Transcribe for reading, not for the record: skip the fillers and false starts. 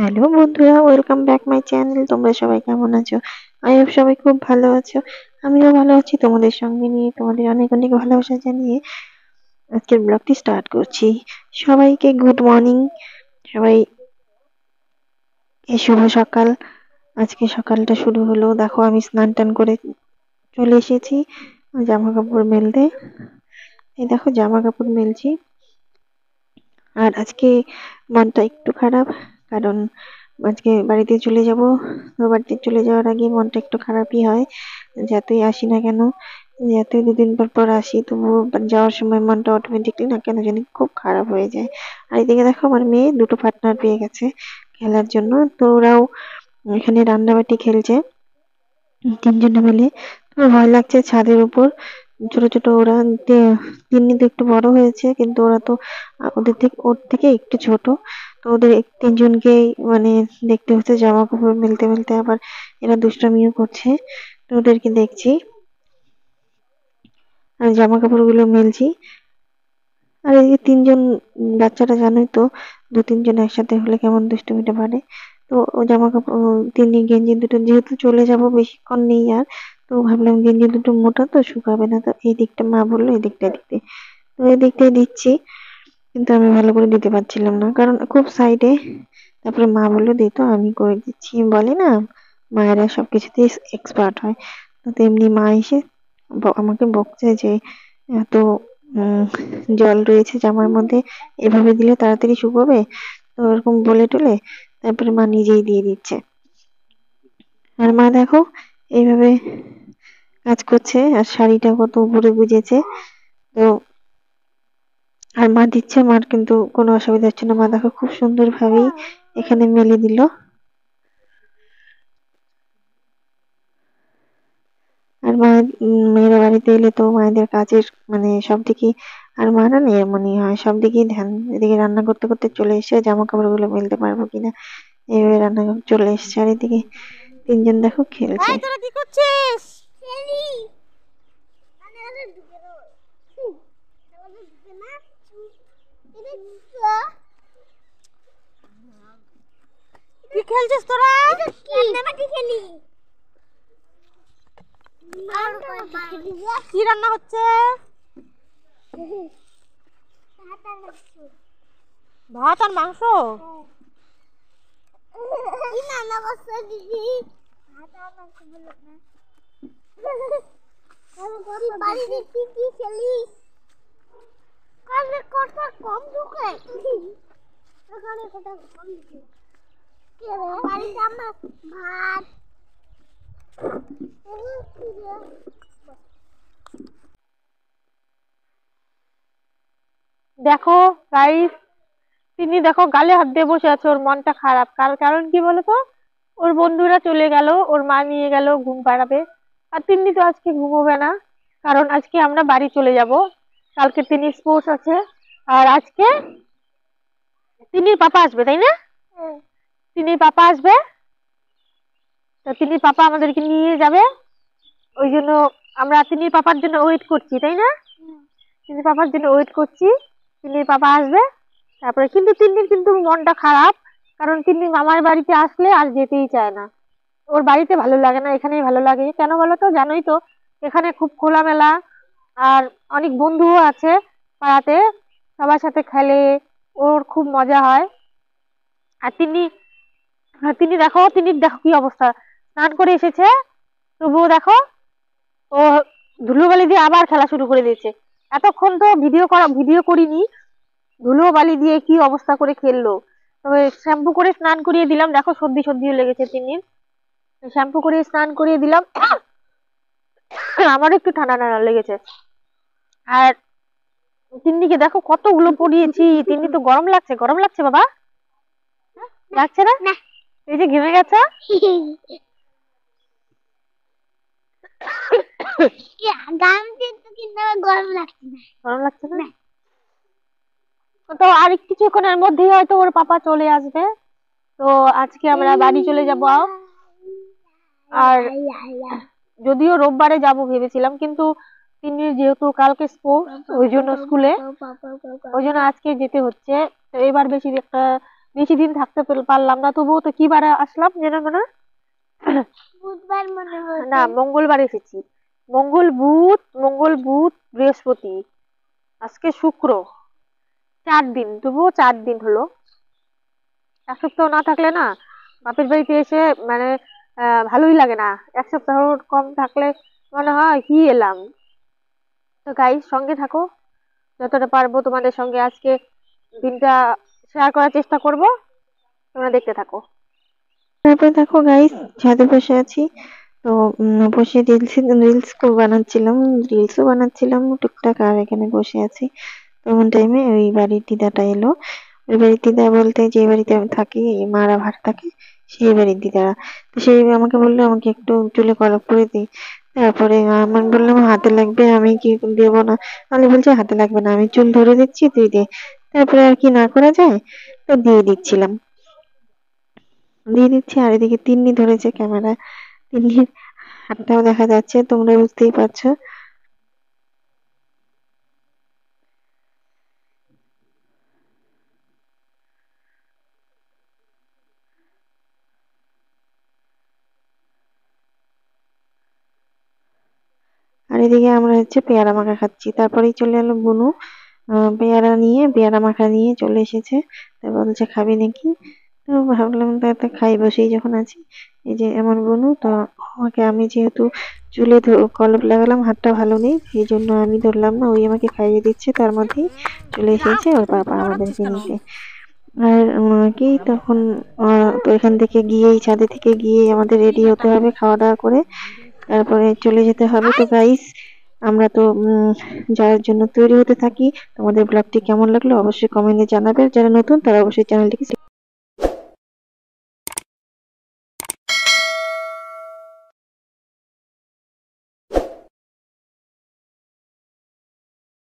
Hello বন্ধুরা, welcome back my channel. তোমরা সবাই কেমন আছো? আই হোপ সবাই খুব ভালো আছো। আমিও ভালো আছি। তোমাদের সঙ্গে নিয়ে তোমাদের অনেক অনেক ভালোবাসা জানিয়ে আজকের ব্লগটি স্টার্ট করছি। সবাইকে গুড মর্নিং। সবাই শুভ সকাল। আজকে সকালটা শুরু হলো, দেখো আমি স্নান টান করে চলে এসেছি জামা কাপড় মেলতে। এই দেখো জামা কাপড় মেলছি। আর আজকে মনটা একটু খারাপ, কারণ আজকে বাড়িতে চলে যাব। তো বাড়িতে চলে যাওয়ার আগে মনটা একটু খারাপই হয়, যতই আসি না কেন, যতই দুদিন পর পর আসি, তবুও যাওয়ার সময় মনটা অটোমেটিকলি না কেন জানি খুব খারাপ হয়ে যায়। আর এদিকে দেখো আমার মেয়ে দুটো পার্টনার পেয়ে গেছে খেলার জন্য। তো ওরাও এখানে রান্নাবাটি খেলছে তিনজনে মিলে। তো ভয় লাগছে ছাদের উপর, ছোট ছোট ওরা। তিন্নি তো একটু বড় হয়েছে, কিন্তু ওরা তো ওর থেকে একটু ছোট। তো ওদের তিনজনকেই মানে দেখতে হচ্ছে জামা কাপড় মেলতে মেলতে, আবার এরা দুষ্টামিও করছে। তো ওদেরকে দেখছি আর জামা কাপড় গুলো মেলছি। আর এই যে তিনজন বাচ্চারা, জানোই তো, দু তিনজন একসাথে হলে কেমন দুষ্টুমিটা বাড়ে। তো ও জামা কাপড় তিনি গেঞ্জি দুটো, যেহেতু চলে যাব বেশিক্ষণ নেই আর, তো ভাবলাম গেঞ্জি দুটো মোটা তো শুকাবে না, তো এই দিকটা মা বললো এই দিকটা দিতে, তো এই দিকটাই দিচ্ছি। কিন্তু আমি ভালো করে দিতে পারছিলাম না, কারণ খুব সাইডে। তারপরে মা বললো দে, তো আমি করে দিচ্ছি। বলে না, মায়েরা সবকিছুতেই এক্সপার্ট হয়। তো তেমনি মা এসে আমাকে বকছে যে এত উম জল রয়েছে জামার মধ্যে, এভাবে দিলে তাড়াতাড়ি শুকোবে। তো এরকম বলে টলে তারপরে মা নিজেই দিয়ে দিচ্ছে। আর মা দেখো এইভাবে কাজ করছে, আর শাড়িটা কত উপরে গুজেছে। তো আর মা দিচ্ছে, মার কিন্তু কোনো অসুবিধা হচ্ছে না। মা দেখো খুব সুন্দর ভাবেই এখানে মেলে দিল। আর মা মেয়েরা বাড়িতে এলে তো মায়েদের কাজের মানে সব দিকে, আর মা না মনে হয় সব দিকেই ধ্যান। এদিকে রান্না করতে করতে চলে এসে জামা কাপড় গুলো মেলতে পারবো কিনা, এইভাবে রান্না চলে এসছে। আর এদিকে তিনজন দেখো খেলছে। তোরা কি করছিস? কি খেলছিস তোরা? কি রান্না হচ্ছে? ভাত আর মাংস। দেখো গাইস, তিনি দেখো গালে হাত দিয়ে বসে আছে, ওর মনটা খারাপ। কারণ কি বলতো, ওর বন্ধুরা চলে গেল, ওর মা নিয়ে গেল ঘুম পাড়াবে। আর তিনি তো আজকে ঘুমোবে না, কারণ আজকে আমরা বাড়ি চলে যাব। কালকে তিনি স্পোর্টস আছে। আর আজকে তিনির পাপা আসবে, তাই না? তিনির পাপা আসবে, তো তিনির পাপা আমাদেরকে নিয়ে যাবে। ওই জন্য আমরা তিনির পাপার জন্য ওয়েট করছি, তাই না? তিনির পাপার জন্য ওয়েট করছি, তিনির পাপা আসবে তারপরে। কিন্তু তিন্নির কিন্তু মনটা খারাপ, কারণ তিন্নি মামার বাড়িতে আসলে আর যেতেই চায় না। ওর বাড়িতে ভালো লাগে না, এখানেই ভালো লাগে। কেন বলো তো? জানোই তো, এখানে খুব খোলামেলা, আর অনেক বন্ধুও আছে পাড়াতে, সবার সাথে খেলে, ওর খুব মজা হয়। আর তিনি দেখো, তিনি দেখো কি অবস্থা, স্নান করে এসেছে, তবুও দেখো ও ধুলোবালি দিয়ে আবার খেলা শুরু করে দিয়েছে। এতক্ষণ তো ভিডিও করিনি, ধুলো বালি দিয়ে কি অবস্থা করে খেললো। তবে শ্যাম্পু করে স্নান করিয়ে দিলাম, দেখো সর্দি সর্দিও লেগেছে তিন্নির। শ্যাম্পু করে স্নান করিয়ে দিলাম, আমারও একটু ঠান্ডা ঠান্ডা লেগেছে। আর তিন্নিকে দেখো কতগুলো পরিয়েছি। তিন্নি তো গরম লাগছে, গরম লাগছে বাবা, লাগছে না? এই যে ঘেমে গেছে। গরম লাগছে না? তো আর কিছুক্ষণের মধ্যেই হয়তো ওর পাপা চলে আসবে। তো আজকে আমরা বাড়ি চলে যাব। আর যদিও রোববারে যাব ভেবেছিলাম, কিন্তু তিনি যেহেতু কালকে স্পোর্টস, ওই জন্য স্কুলে, ওই জন্য আজকে যেতে হচ্ছে। তো এবার বেশি একটা বেশি দিন থাকতে পারলাম না, তবুও তো কি বারে আসলাম যেন মনে বুধবার মনে হয় না, মঙ্গলবার এসেছি। মঙ্গল বুধ বৃহস্পতি, আজকে শুক্র, 4 দিন, তবুও 4 দিন হলো। এক সপ্তাহ না থাকলে না বাপের বাড়িতে এসে মানে ভালোই লাগে না। এক সপ্তাহ কম থাকলে মনে হয় কি এলাম। তো গাইস, সঙ্গে থাকো, যতটা পারবো তোমাদের সঙ্গে আজকে দিনটা শেয়ার করার চেষ্টা করব, তোমরা দেখতে থাকো। তারপরে দেখো গাইস, ছাদে বসে আছি। তো বসে রিলসও বানাচ্ছিলাম টুকটাক, আর এখানে বসে আছি। তমন টাইমে ওই বাড়ির দিদাটা এলো। ওই বাড়ির দিদা বলতে যে বাড়িতে আমি থাকি, মারা ভাড়া থাকে, সেই বাড়ির দিদারা। তো সেই আমাকে বললো আমাকে একটু চুলে কলপ করে দিই। তারপরে আমি বললাম হাতে লাগবে, আমি কি দেবো না। আমি বলছে হাতে লাগবে না, আমি চুল ধরে দিচ্ছি, তুই দে। তারপরে আর কি না করা যায়, তো দিয়ে দিচ্ছিলাম, দিয়ে দিচ্ছি। আর এদিকে তিন্নি ধরেছে ক্যামেরা, তিন্নির হাতটাও দেখা যাচ্ছে, তোমরা বুঝতেই পারছো। আর এদিকে আমরা হচ্ছে পেয়ারা মাখা খাচ্ছি। তারপরেই চলে এলো বুনু, পেয়ারা মাখা নিয়ে চলে এসেছে। তা বলছে খাবি নাকি? তো ভাবলাম তা খাই, বসেই যখন আছি। এই যে এমন বুনু তো, আমাকে, আমি যেহেতু চুলে কলপ লাগালাম, হাতটা ভালো নেই, এই জন্য আমি ধরলাম না, ওই আমাকে খাইয়ে দিচ্ছে। তার মধ্যেই চলে এসেছে ওর পাপা আমাদেরকে নিতে। আর কি তখন তো এখান থেকে গিয়েই, ছাদে থেকে গিয়ে আমাদের রেডি হতে হবে খাওয়া দাওয়া করে, তারপরে চলে যেতে হবে। তো গাইস, আমরা তো যাওয়ার জন্য তৈরি হতে থাকি। তোমাদের ব্লগটি কেমন লাগলো অবশ্যই কমেন্টে জানাবে। যারা নতুন তারা অবশ্যই চ্যানেলটিকে